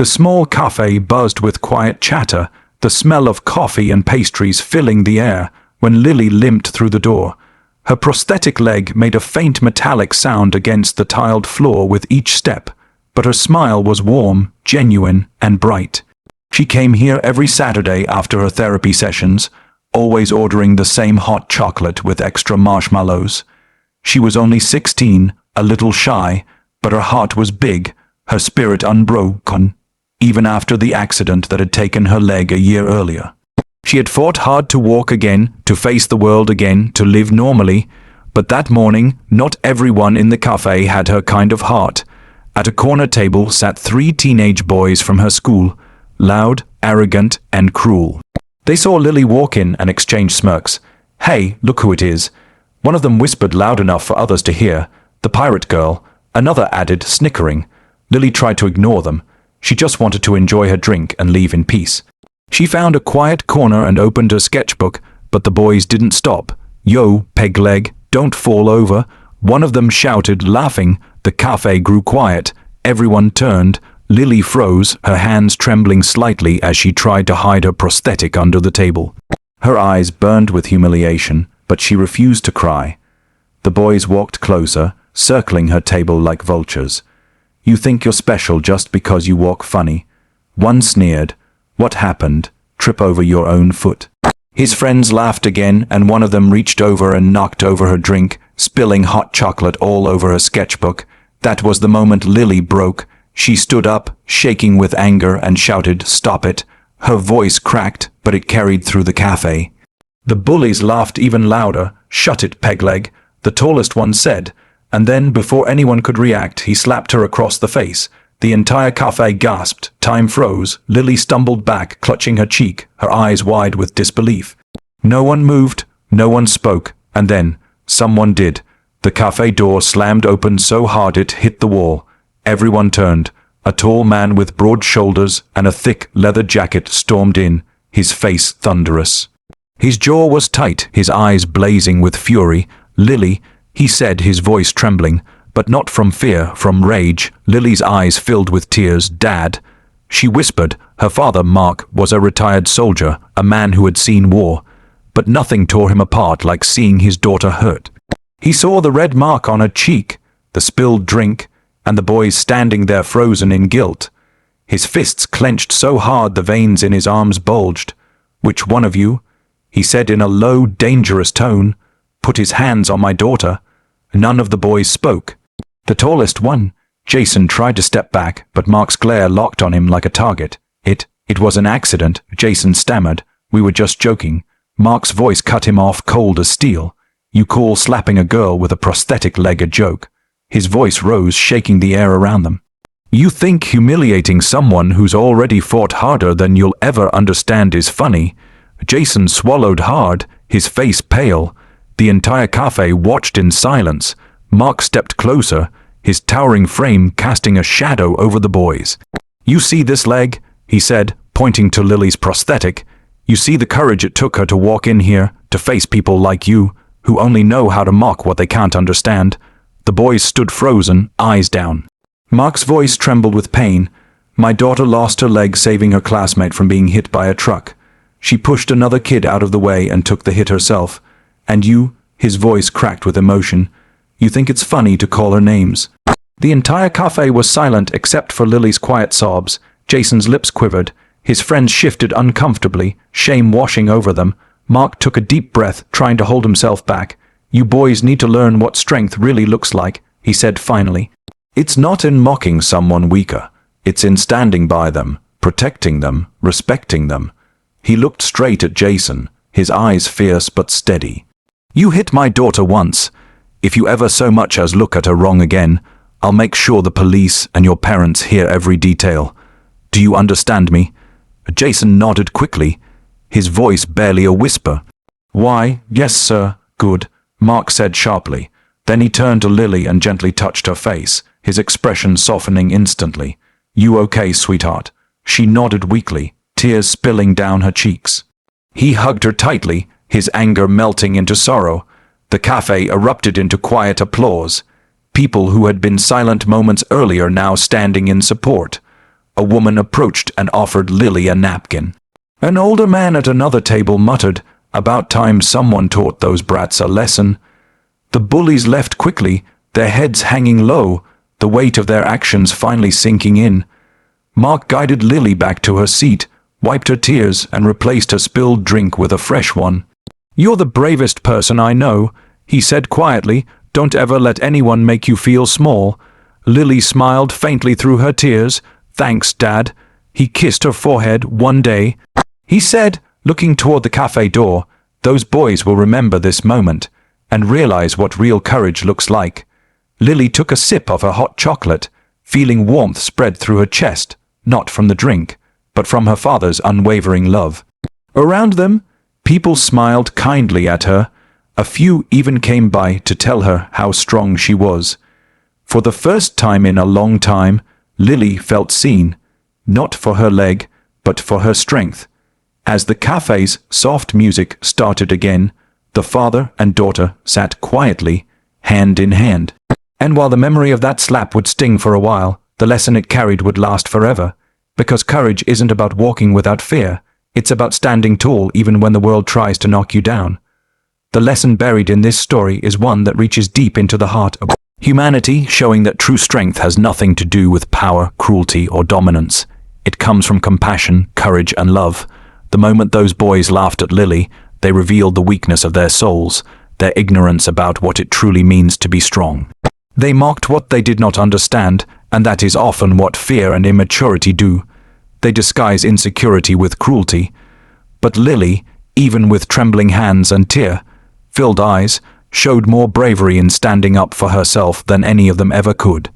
The small cafe buzzed with quiet chatter, the smell of coffee and pastries filling the air, when Lily limped through the door. Her prosthetic leg made a faint metallic sound against the tiled floor with each step, but her smile was warm, genuine, and bright. She came here every Saturday after her therapy sessions, always ordering the same hot chocolate with extra marshmallows. She was only 16, a little shy, but her heart was big, her spirit unbroken, even after the accident that had taken her leg a year earlier. She had fought hard to walk again, to face the world again, to live normally, but that morning, not everyone in the cafe had her kind of heart. At a corner table sat 3 teenage boys from her school, loud, arrogant, and cruel. They saw Lily walk in and exchange smirks. "Hey, look who it is." One of them whispered loud enough for others to hear. "The pirate girl." Another added, snickering. Lily tried to ignore them. She just wanted to enjoy her drink and leave in peace. She found a quiet corner and opened her sketchbook, but the boys didn't stop. "Yo, peg leg, don't fall over." One of them shouted, laughing. The cafe grew quiet. Everyone turned. Lily froze, her hands trembling slightly as she tried to hide her prosthetic under the table. Her eyes burned with humiliation, but she refused to cry. The boys walked closer, circling her table like vultures. "You think you're special just because you walk funny." One sneered. "What happened? Trip over your own foot." His friends laughed again, and one of them reached over and knocked over her drink, spilling hot chocolate all over her sketchbook. That was the moment Lily broke. She stood up, shaking with anger, and shouted, "Stop it." Her voice cracked, but it carried through the cafe. The bullies laughed even louder. "Shut it, pegleg," the tallest one said, and then, before anyone could react, he slapped her across the face. The entire cafe gasped. Time froze. Lily stumbled back, clutching her cheek, her eyes wide with disbelief. No one moved, no one spoke, and then, someone did. The cafe door slammed open so hard it hit the wall. Everyone turned. A tall man with broad shoulders and a thick leather jacket stormed in, his face thunderous. His jaw was tight, his eyes blazing with fury. "Lily," he said, his voice trembling, but not from fear, from rage. Lily's eyes filled with tears. "Dad," she whispered. Her father, Mark, was a retired soldier, a man who had seen war. But nothing tore him apart like seeing his daughter hurt. He saw the red mark on her cheek, the spilled drink, and the boys standing there frozen in guilt. His fists clenched so hard the veins in his arms bulged. "Which one of you?" he said in a low, dangerous tone. "Put his hands on my daughter." None of the boys spoke. The tallest one, Jason, tried to step back, but Mark's glare locked on him like a target. It was an accident," Jason stammered. "We were just joking." Mark's voice cut him off cold as steel. "You call slapping a girl with a prosthetic leg a joke?" His voice rose, shaking the air around them. "You think humiliating someone who's already fought harder than you'll ever understand is funny?" Jason swallowed hard, his face pale. The entire cafe watched in silence. Mark stepped closer, his towering frame casting a shadow over the boys. "You see this leg?" he said, pointing to Lily's prosthetic. "You see the courage it took her to walk in here, to face people like you, who only know how to mock what they can't understand." The boys stood frozen, eyes down. Mark's voice trembled with pain. "My daughter lost her leg saving her classmate from being hit by a truck. She pushed another kid out of the way and took the hit herself. And you," his voice cracked with emotion, "you think it's funny to call her names." The entire cafe was silent except for Lily's quiet sobs. Jason's lips quivered. His friends shifted uncomfortably, shame washing over them. Mark took a deep breath, trying to hold himself back. "You boys need to learn what strength really looks like," he said finally. "It's not in mocking someone weaker. It's in standing by them, protecting them, respecting them." He looked straight at Jason, his eyes fierce but steady. "You hit my daughter once. If you ever so much as look at her wrong again, I'll make sure the police and your parents hear every detail. Do you understand me?" Jason nodded quickly, his voice barely a whisper. "Why, yes, sir, good," Mark said sharply. Then he turned to Lily and gently touched her face, his expression softening instantly. "You okay, sweetheart?" She nodded weakly, tears spilling down her cheeks. He hugged her tightly, his anger melting into sorrow. The cafe erupted into quiet applause. People who had been silent moments earlier now standing in support. a woman approached and offered Lily a napkin. An older man at another table muttered, "About time someone taught those brats a lesson." The bullies left quickly, their heads hanging low, the weight of their actions finally sinking in. Mark guided Lily back to her seat, wiped her tears, and replaced her spilled drink with a fresh one. "You're the bravest person I know," he said quietly. "Don't ever let anyone make you feel small." Lily smiled faintly through her tears. "Thanks, Dad." He kissed her forehead. "One day," he said, looking toward the cafe door, "those boys will remember this moment and realize what real courage looks like." Lily took a sip of her hot chocolate, feeling warmth spread through her chest, not from the drink, but from her father's unwavering love. Around them, people smiled kindly at her. A few even came by to tell her how strong she was. For the first time in a long time, Lily felt seen, not for her leg, but for her strength. As the cafe's soft music started again, the father and daughter sat quietly, hand in hand. And while the memory of that slap would sting for a while, the lesson it carried would last forever. Because courage isn't about walking without fear, it's about standing tall even when the world tries to knock you down. The lesson buried in this story is one that reaches deep into the heart of humanity, showing that true strength has nothing to do with power, cruelty, or dominance. It comes from compassion, courage, and love. The moment those boys laughed at Lily, they revealed the weakness of their souls, their ignorance about what it truly means to be strong. They mocked what they did not understand, and that is often what fear and immaturity do. They disguise insecurity with cruelty. But Lily, even with trembling hands and tear-filled eyes, showed more bravery in standing up for herself than any of them ever could.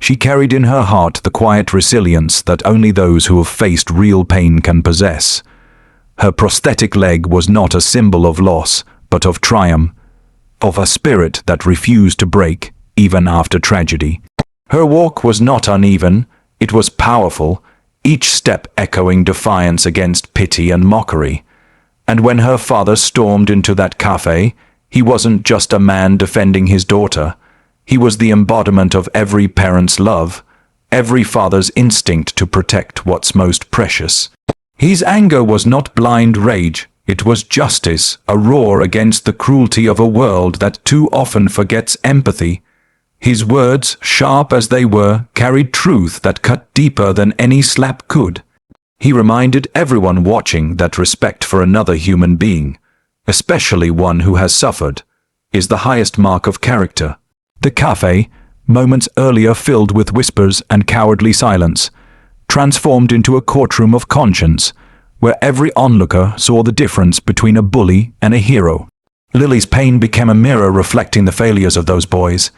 She carried in her heart the quiet resilience that only those who have faced real pain can possess. Her prosthetic leg was not a symbol of loss, but of triumph, of a spirit that refused to break, even after tragedy. Her walk was not uneven, it was powerful, each step echoing defiance against pity and mockery. And when her father stormed into that cafe, he wasn't just a man defending his daughter. He was the embodiment of every parent's love, every father's instinct to protect what's most precious. His anger was not blind rage, it was justice, a roar against the cruelty of a world that too often forgets empathy. His words, sharp as they were, carried truth that cut deeper than any slap could. He reminded everyone watching that respect for another human being, especially one who has suffered, is the highest mark of character. The cafe, moments earlier filled with whispers and cowardly silence, transformed into a courtroom of conscience, where every onlooker saw the difference between a bully and a hero. Lily's pain became a mirror reflecting the failures of those boys,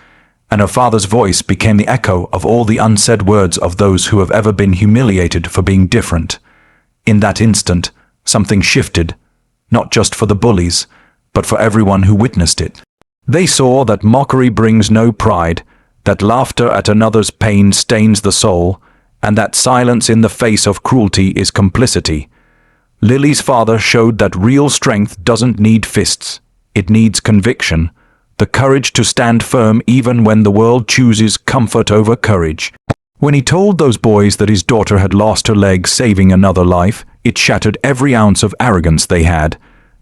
and her father's voice became the echo of all the unsaid words of those who have ever been humiliated for being different. In that instant, something shifted, not just for the bullies, but for everyone who witnessed it. They saw that mockery brings no pride, that laughter at another's pain stains the soul, and that silence in the face of cruelty is complicity. Lily's father showed that real strength doesn't need fists, it needs conviction, the courage to stand firm even when the world chooses comfort over courage. When he told those boys that his daughter had lost her leg saving another life, it shattered every ounce of arrogance they had.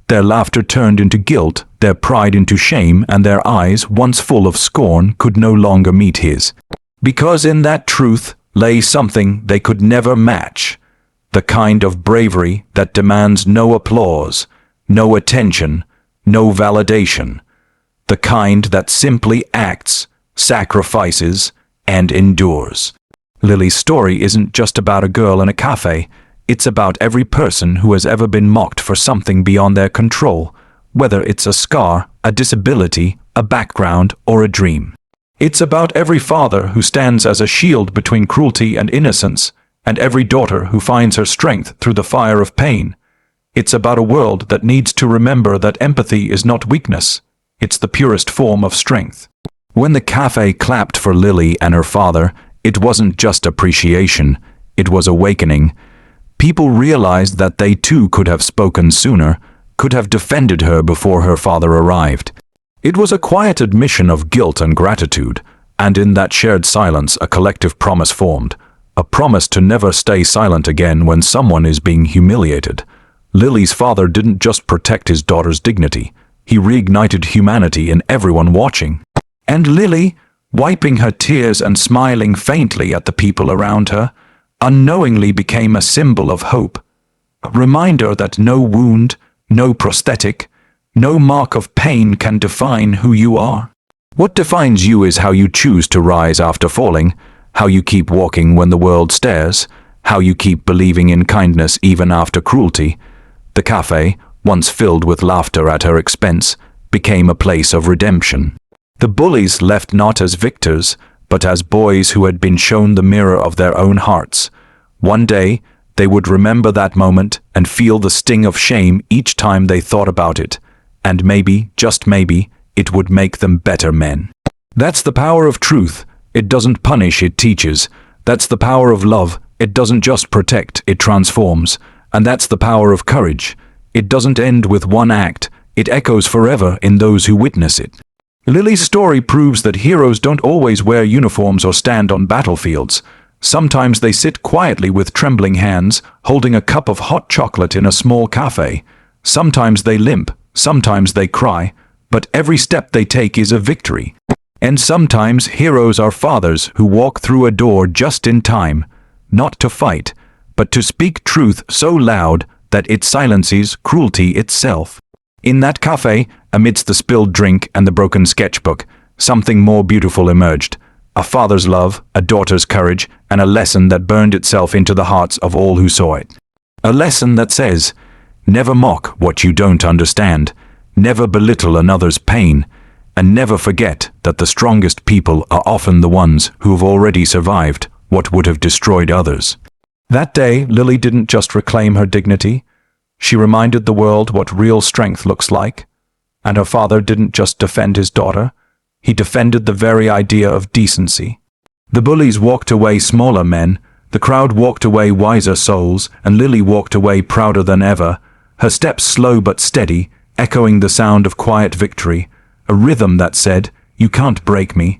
Their laughter turned into guilt, their pride into shame, and their eyes, once full of scorn, could no longer meet his. Because in that truth lay something they could never match, the kind of bravery that demands no applause, no attention, no validation, the kind that simply acts, sacrifices, and endures. Lily's story isn't just about a girl in a cafe. It's about every person who has ever been mocked for something beyond their control, whether it's a scar, a disability, a background, or a dream. It's about every father who stands as a shield between cruelty and innocence, and every daughter who finds her strength through the fire of pain. It's about a world that needs to remember that empathy is not weakness, it's the purest form of strength. When the cafe clapped for Lily and her father, it wasn't just appreciation, it was awakening. People realized that they too could have spoken sooner, could have defended her before her father arrived. It was a quiet admission of guilt and gratitude, and in that shared silence a collective promise formed, a promise to never stay silent again when someone is being humiliated. Lily's father didn't just protect his daughter's dignity, he reignited humanity in everyone watching. And Lily, wiping her tears and smiling faintly at the people around her, unknowingly became a symbol of hope. A reminder that no wound, no prosthetic, no mark of pain can define who you are. What defines you is how you choose to rise after falling, how you keep walking when the world stares, how you keep believing in kindness even after cruelty. The cafe, once filled with laughter at her expense, became a place of redemption. The bullies left not as victors, but as boys who had been shown the mirror of their own hearts. One day, they would remember that moment and feel the sting of shame each time they thought about it. And maybe, just maybe, it would make them better men. That's the power of truth. It doesn't punish, it teaches. That's the power of love. It doesn't just protect, it transforms. And that's the power of courage. It doesn't end with one act. It echoes forever in those who witness it. Lily's story proves that heroes don't always wear uniforms or stand on battlefields. Sometimes they sit quietly with trembling hands, holding a cup of hot chocolate in a small cafe. Sometimes they limp, sometimes they cry, but every step they take is a victory. And sometimes heroes are fathers who walk through a door just in time, not to fight, but to speak truth so loud that it silences cruelty itself. In that cafe, amidst the spilled drink and the broken sketchbook, something more beautiful emerged. A father's love, a daughter's courage, and a lesson that burned itself into the hearts of all who saw it. A lesson that says, never mock what you don't understand, never belittle another's pain, and never forget that the strongest people are often the ones who've already survived what would have destroyed others. That day, Lily didn't just reclaim her dignity, she reminded the world what real strength looks like. And her father didn't just defend his daughter, he defended the very idea of decency. The bullies walked away smaller men, the crowd walked away wiser souls, and Lily walked away prouder than ever, her steps slow but steady, echoing the sound of quiet victory, a rhythm that said, "You can't break me,